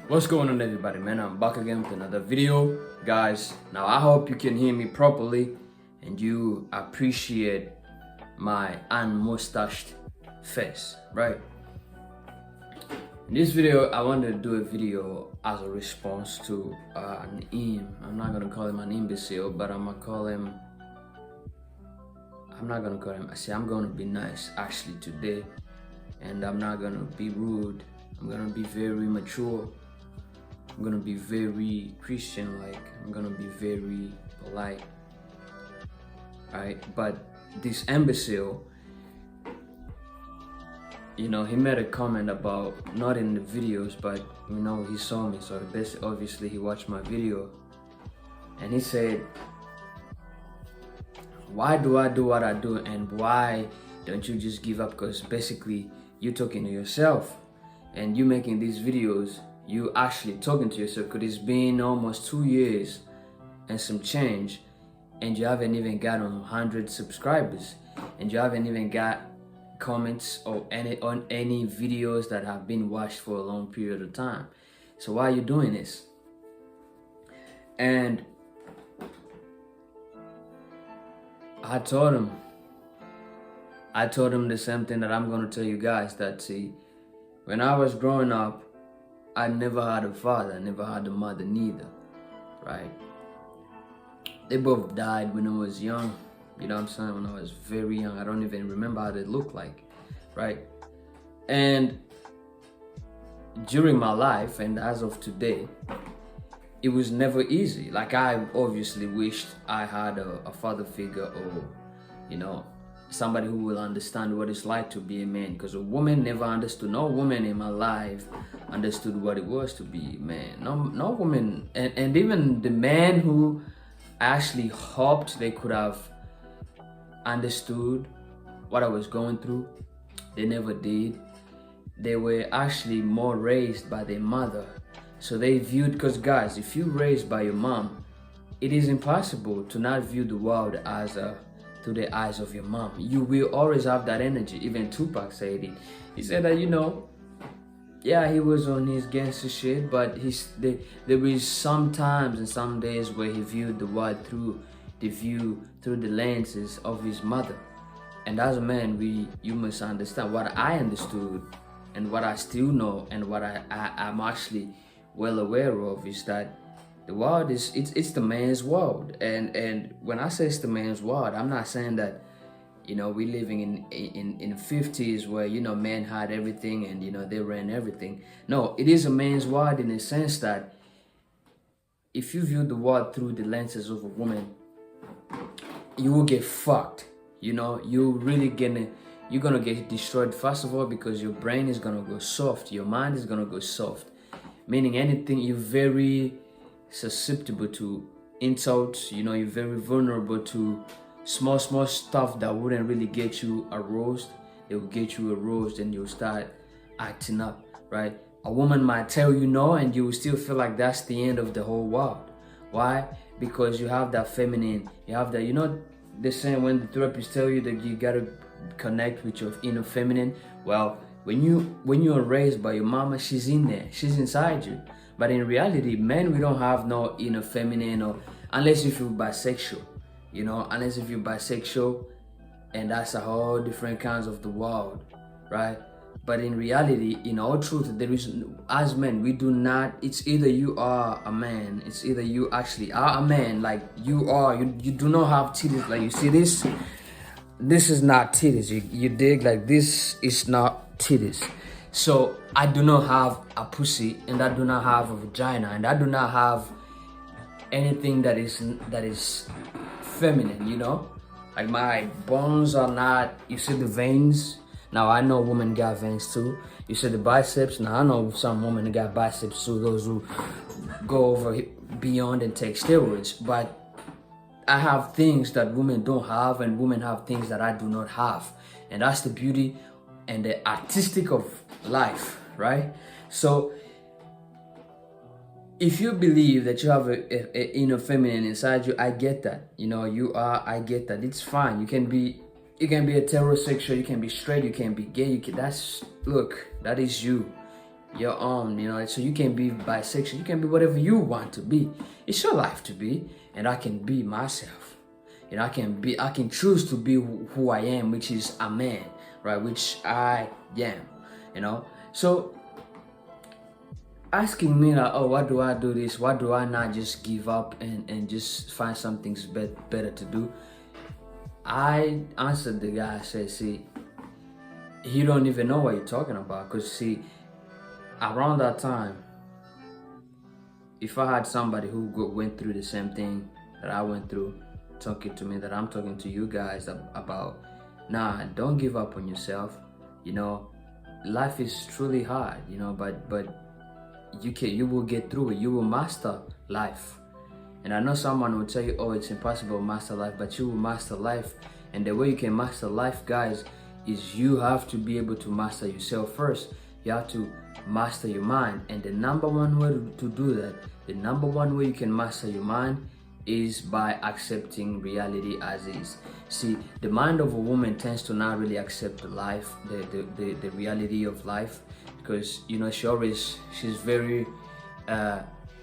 What's going on, everybody, man? I'm back again with another video, guys. Now I hope you can hear me properly and you appreciate my unmustached face, right? In this video I wanted to do a video as a response to an I'm not gonna call him an imbecile, but I'm not gonna call him, I'm gonna be nice actually today, and I'm not gonna be rude. I'm gonna be very mature. I'm gonna be very Christian-like. I'm gonna be very polite. Alright, but this imbecile, he made a comment about, not in the videos, but he saw me, so obviously he watched my video, and he said, why do I do what I do, and why don't you just give up? Because basically you're talking to yourself, and you making these videos, you actually talking to yourself, because it's been almost 2 years and some change, and you haven't even got on 100 subscribers, and you haven't even got comments or on any videos that have been watched for a long period of time. So why are you doing this? And I told him the same thing that I'm going to tell you guys, that see, when I was growing up, I never had a father, I never had a mother neither, right? They both died when I was young, when I was very young. I don't even remember how they looked like, right? And during my life, and as of today, it was never easy. Like, I obviously wished I had a father figure, or, somebody who will understand what it's like to be a man, because a woman never understood. No woman in my life understood what it was to be a man. No woman, and even the man who actually hoped they could have understood what I was going through, they never did. They were actually more raised by their mother, so they viewed, because guys, if you're raised by your mom, it is impossible to not view the world as through the eyes of your mom. You will always have that energy. Even Tupac said it. He said that, yeah, he was on his gangster shit, but there was some times and some days where he viewed the world through the lenses of his mother. And as a man, you must understand what I understood, and what I still know, and what I'm actually well aware of, is that the world it's the man's world. And when I say it's the man's world, I'm not saying that we're living in 50s where men had everything and they ran everything. No, it is a man's world in the sense that if you view the world through the lenses of a woman, you will get fucked. You're gonna get destroyed, first of all, because your brain is gonna go soft, your mind is gonna go soft, meaning anything, you're very susceptible to insults. You're very vulnerable to small stuff that wouldn't really get you aroused. It will get you aroused and you'll start acting up, right? A woman might tell you no, and you will still feel like that's the end of the whole world. Why? Because you have that feminine, you have that, the same when the therapists tell you that you gotta connect with your inner feminine. Well, when you're raised by your mama, she's in there, she's inside you. But in reality, men, we don't have no inner feminine, or unless if you're bisexual, unless if you're bisexual, and that's a whole different kinds of the world, right? But in reality, in all truth, there is, as men, we do not, it's either you are a man, it's either you actually are a man, like you do not have titties. Like, you see this is not titties, you dig? Like, this is not titties. So I do not have a pussy, and I do not have a vagina, and I do not have anything that is feminine, like my bones are not, you see the veins. Now I know women got veins too. You see the biceps. Now I know some women got biceps too, those who go over beyond and take steroids. But I have things that women don't have, and women have things that I do not have, and that's the beauty and the artistic of life, right? So if you believe that you have a inner feminine inside you, I get that. I get that. It's fine. You can be heterosexual, you can be straight, you can be gay, that is you. your own, you know, so you can be bisexual, you can be whatever you want to be. It's your life to be, and I can be myself. You know, I can choose to be who I am, which is a man, right? Which I am, you know. So asking me like, oh, why do I do this? Why do I not just give up and just find something better to do? I answered the guy, I said, see, you don't even know what you're talking about. Because see, around that time, if I had somebody who went through the same thing that I went through, talking to me, that I'm talking to you guys about, nah, don't give up on yourself. You know, life is truly hard, you know, but you will get through it. You will master life. And I know someone will tell you, oh, it's impossible to master life, but you will master life. And the way you can master life, guys, is you have to be able to master yourself first. You have to master your mind. And the number one way to do that, the number one way you can master your mind is by accepting reality as is. See, the mind of a woman tends to not really accept life, the reality of life, because, you know, she's very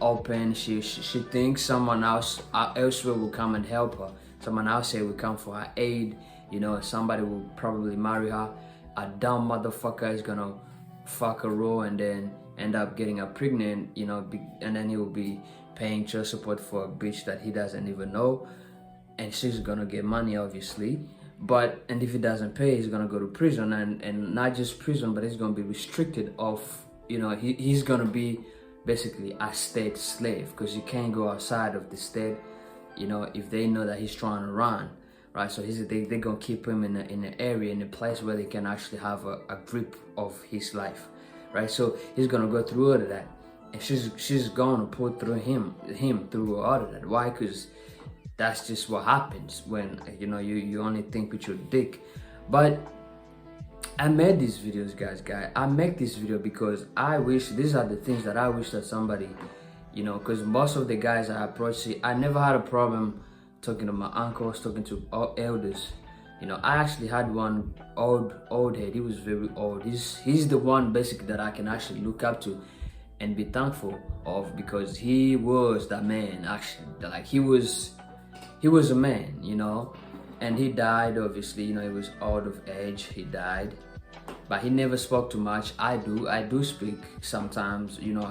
open. She thinks someone else elsewhere will come and help her. Someone else will come for her aid. You know, somebody will probably marry her. A dumb motherfucker is gonna fuck a raw and then end up getting her pregnant, you know, and then he will be paying child support for a bitch that he doesn't even know, and she's gonna get money, obviously. And if he doesn't pay, he's gonna go to prison, and not just prison, but he's gonna be restricted off, you know, he's gonna be basically a state slave, because you can't go outside of the state, you know, if they know that he's trying to run, right? So they're gonna keep him in an area, in a place where they can actually have a grip of his life, right? So he's gonna go through all of that, and she's gonna put through him through all of that. Why? Because that's just what happens when, you know, you only think with your dick. But I made these videos, guys. I make this video because I wish, these are the things that I wish that somebody, you know, because most of the guys I approach, see, I never had a problem talking to my uncles, talking to elders. You know, I actually had one old head. He was very old. He's the one basically that I can actually look up to and be thankful of, because he was that man. Actually, like he was a man, you know. And he died, obviously, you know, he was out of age, he died. But he never spoke too much. I do speak sometimes, you know.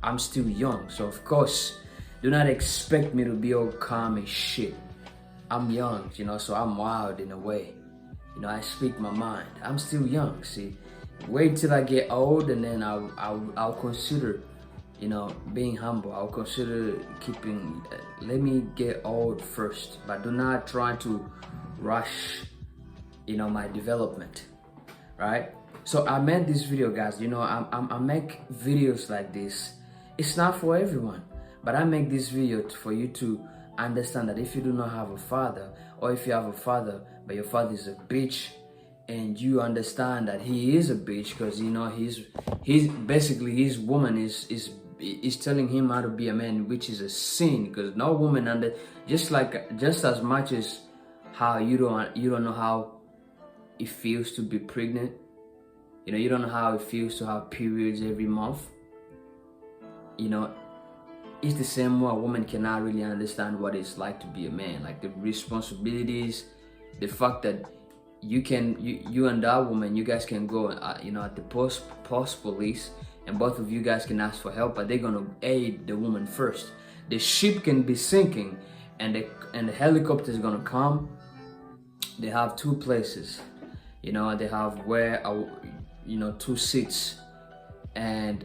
I'm still young, so of course, do not expect me to be all calm as shit. I'm young, you know, so I'm wild in a way. You know, I speak my mind. I'm still young, see. Wait till I get old, and then I'll consider, you know, being humble. I'll consider keeping, let me get old first, but do not try to rush, you know, my development, right? So I made this video, guys. You know, I make videos like this. It's not for everyone, but I make this video for you to understand that if you do not have a father, or if you have a father, but your father is a bitch, and you understand that he is a bitch, because, you know, he's basically, his woman is telling him how to be a man, which is a sin, because no woman just as much as how you don't know how it feels to be pregnant, you know, you don't know how it feels to have periods every month, you know, it's the same way a woman cannot really understand what it's like to be a man, like the responsibilities, the fact that you and that woman, you guys can go, you know, at the post police, and both of you guys can ask for help, but they're gonna aid the woman first. The ship can be sinking, and the helicopter is gonna come. They have two places, you know. They have you know, two seats, and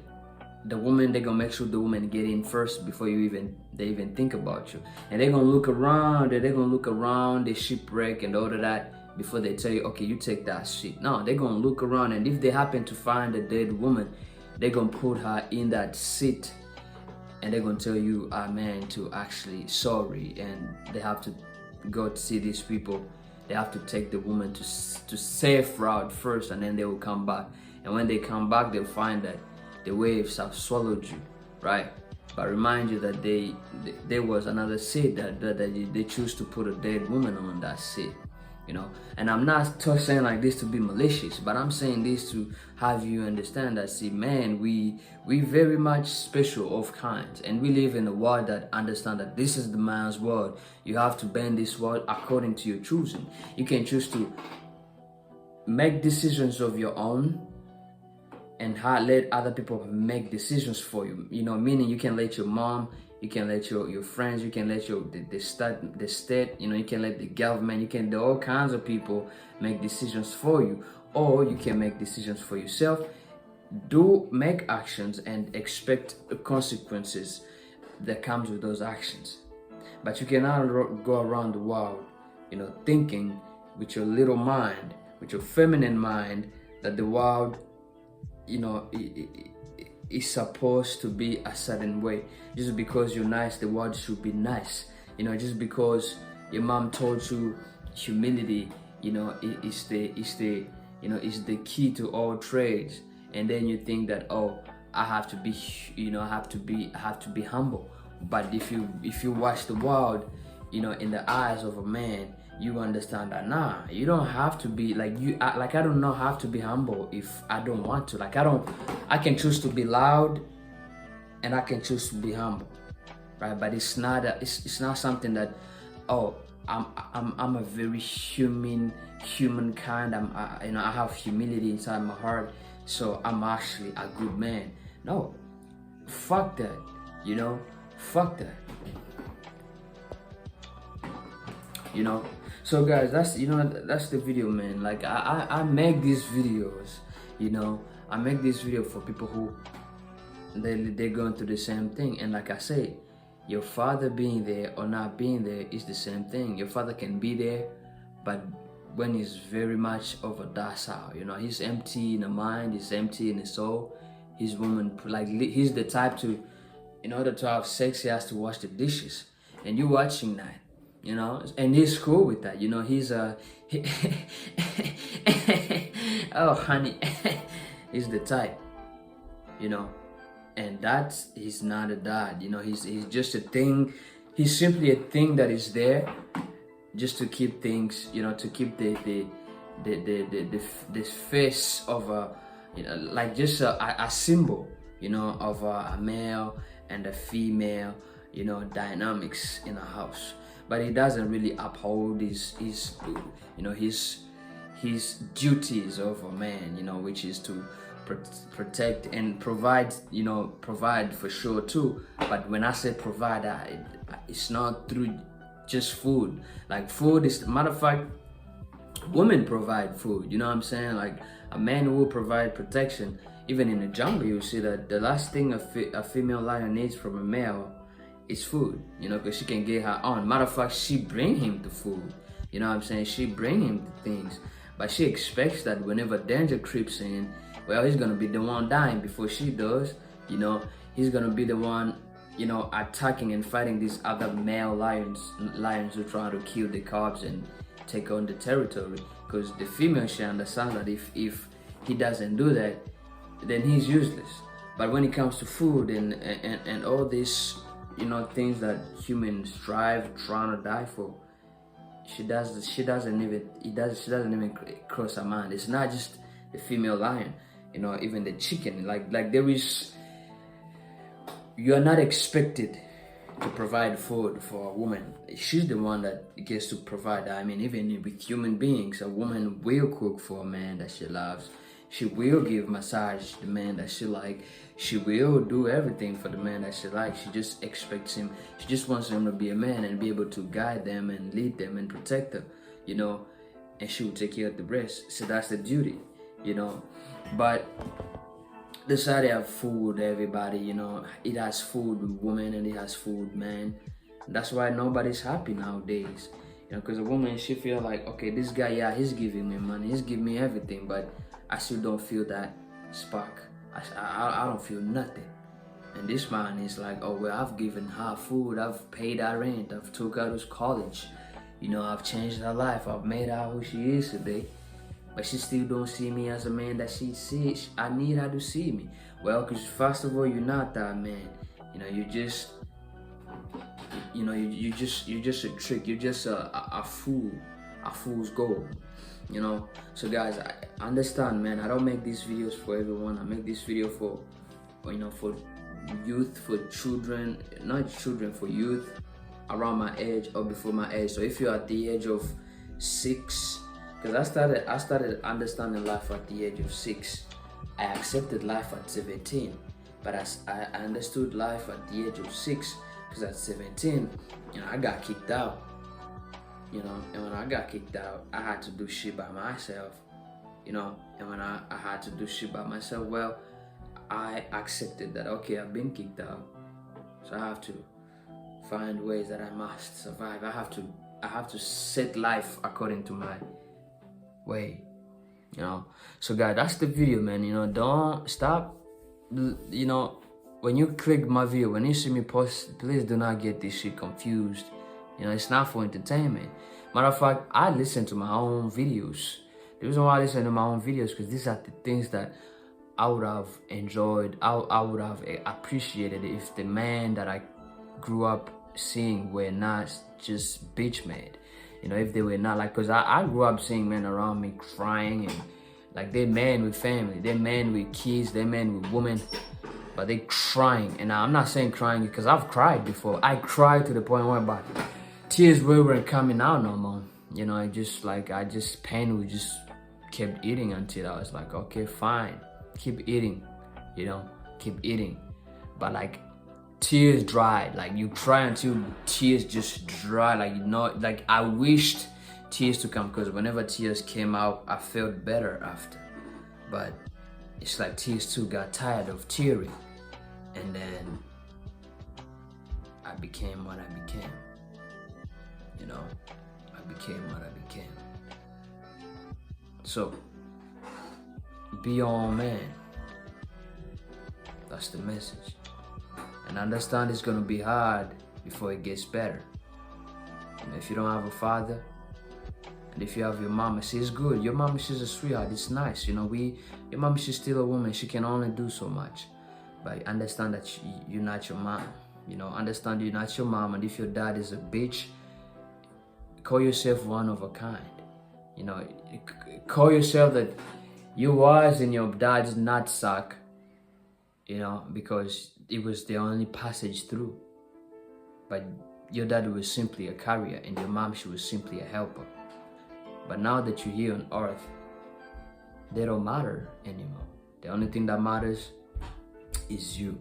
the woman, they're gonna make sure the woman get in first before they even think about you, and they're gonna look around. The shipwreck and all of that before they tell you, okay, you take that seat. No, they're gonna look around, and if they happen to find a dead woman, they're gonna put her in that seat, and they're gonna tell you, man, to actually sorry, and they have to go to see these people. They have to take the woman to safe route first, and then they will come back. And when they come back, they'll find that the waves have swallowed you, right? But remind you that there was another seat that they choose to put a dead woman on that seat. you know. And I'm not saying like this to be malicious, but I'm saying this to have you understand that, see, man, we very much special of kinds, and we live in a world that understand that this is the man's world. You have to bend this world according to your choosing. You can choose to make decisions of your own and let other people make decisions for you, you know, meaning you can let your mom, you can let your friends, you can let the state, you know, you can let the government, you can let all kinds of people make decisions for you, or you can make decisions for yourself. Make actions and expect consequences that comes with those actions. But you cannot go around the world, you know, thinking with your little mind, with your feminine mind, that the world, you know, is supposed to be a certain way. Just because you're nice, the world should be nice. You know, just because your mom told you humility, you know, is the key to all trades, and then you think that, oh, I have to be, you know, I have to be humble. But if you watch the world, you know, in the eyes of a man, you understand that, nah, you don't have to be like I do not have to be humble if I don't want to. I can choose to be loud, and I can choose to be humble, right? But it's not something that, oh, I'm a very human kind. You know, I have humility inside my heart, so I'm actually a good man. No, fuck that. You know, fuck that. You know. So guys, that's the video, man. Like I make these videos, you know. I make this video for people who they're going through the same thing. And like I say, your father being there or not being there is the same thing. Your father can be there, but when he's very much over docile, you know, he's empty in the mind, he's empty in the soul. He's he's the type to, in order to have sex, he has to wash the dishes, and you're watching that. You know, and he's cool with that. You know, he's oh honey, he's the type. You know, and he's not a dad. You know, he's just a thing. He's simply a thing that is there, just to keep things. You know, to keep the face of a, you know, like just a symbol. You know, of a male and a female. You know, dynamics in a house. But he doesn't really uphold his duties of a man, you know, which is to protect and provide, you know, provide for sure too. But when I say provide, it's not through just food. Like food is, matter of fact, women provide food, you know what I'm saying? Like a man will provide protection. Even in the jungle, you'll see that the last thing a female lion needs from a male is food, you know, because she can get her own. Matter of fact, she bring him the food, you know what I'm saying? She bring him the things, but she expects that whenever danger creeps in, well, he's gonna be the one dying before she does, you know. He's gonna be the one, you know, attacking and fighting these other male lions who try to kill the cubs and take on the territory, because the female, she understands that if he doesn't do that, then he's useless. But when it comes to food and all this, you know, things that humans trying to die for, she doesn't even cross her mind. It's not just the female lion, you know, even the chicken. Like there is, you are not expected to provide food for a woman. She's the one that gets to provide. I mean, even with human beings, a woman will cook for a man that she loves. She will give massage the man that she like. She will do everything for the man that she likes. She just expects him. She just wants him to be a man and be able to guide them and lead them and protect them, you know. And she will take care of the rest. So that's the duty, you know. But the side have food, everybody, you know. It has food with women and it has food man. That's why nobody's happy nowadays, you know. Because a woman, she feel like, okay, this guy, yeah, he's giving me money, he's giving me everything, but I still don't feel that spark. I don't feel nothing. And this man is like, oh, well, I've given her food, I've paid her rent, I've took her to college, you know, I've changed her life, I've made her who she is today. But she still don't see me as a man that she sees. I need her to see me. Well, because first of all, you're not that man. You know, you're just a trick. You're just a fool. a fool's gold, you know. So guys, I understand, man. I don't make these videos for everyone. I make this video for, you know, for youth, for children, not children, for youth around my age or before my age. So if you're at the age of 6, because I started understanding life at the age of 6. I accepted life at 17, but I understood life at the age of 6, because at 17, you know, I got kicked out. You know, and when I got kicked out, I had to do shit by myself. You know, and when I had to do shit by myself, well, I accepted that, okay, I've been kicked out, so I have to find ways that I must survive. I have to set life according to my way, you know. So guys, that's the video, man. You know, don't stop, you know, when you click my video, when you see me post, please do not get this shit confused. You know, it's not for entertainment. Matter of fact, I listen to my own videos. The reason why I listen to my own videos, because these are the things that I would have enjoyed, I would have appreciated if the man that I grew up seeing were not just bitch made. You know, if they were not like, because I grew up seeing men around me crying, and like they're men with family, they're men with kids, they're men with women, but they crying. And I'm not saying crying because I've cried before. I cried to the point where tears weren't coming out no more. You know, pain would just kept eating until I was like, okay, fine, keep eating, you know, keep eating. But like tears dried, like you cry until tears just dry, like, you know, like I wished tears to come, because whenever tears came out, I felt better after. But it's like tears too got tired of tearing, and then I became what I became. You know, I became what I became. So, be your own man. That's the message. And understand it's gonna be hard before it gets better. And if you don't have a father, and if you have your mama, see, it's good. Your mama, she's a sweetheart. It's nice, you know. Your mama, she's still a woman. She can only do so much. But understand that you're not your mom. You know, understand you're not your mom. And if your dad is a bitch, call yourself one of a kind. You know, call yourself that you was in your dad's nutsack, you know, because it was the only passage through. But your dad was simply a carrier, and your mom, she was simply a helper. But now that you're here on earth, they don't matter anymore. The only thing that matters is you.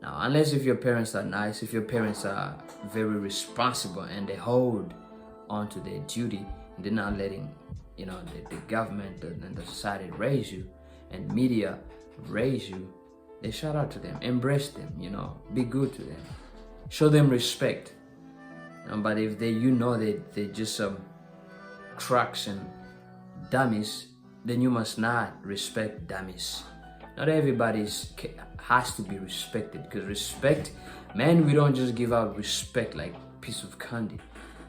Now, unless if your parents are nice, if your parents are very responsible and they hold on to their duty, and they're not letting, you know, the government and the society raise you, and media raise you, then shout out to them, embrace them, you know, be good to them, show them respect. But if they, you know, they're just some cracks and dummies, then you must not respect dummies. Not everybody has to be respected, because respect, man, we don't just give out respect like piece of candy.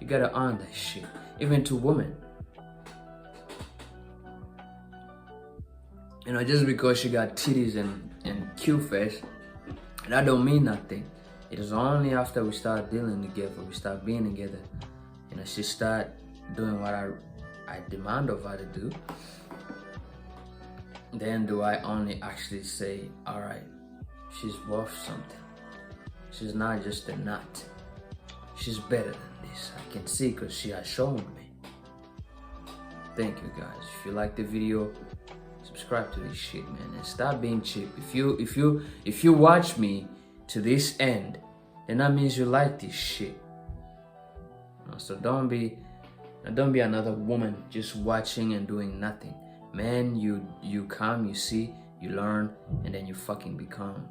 You gotta earn that shit, even to women. You know, just because she got titties and cute face, that don't mean nothing. It is only after we start dealing together, we start being together, you know, she start doing what I demand of her to do, then do I only actually say, all right, she's worth something. She's not just a nut. She's better than this. I can see, because she has shown me. Thank you guys. If you like the video, subscribe to this shit, man, and stop being cheap. If you watch me to this end, then that means you like this shit. So don't be another woman just watching and doing nothing. Man, you come, you see, you learn, and then you fucking become.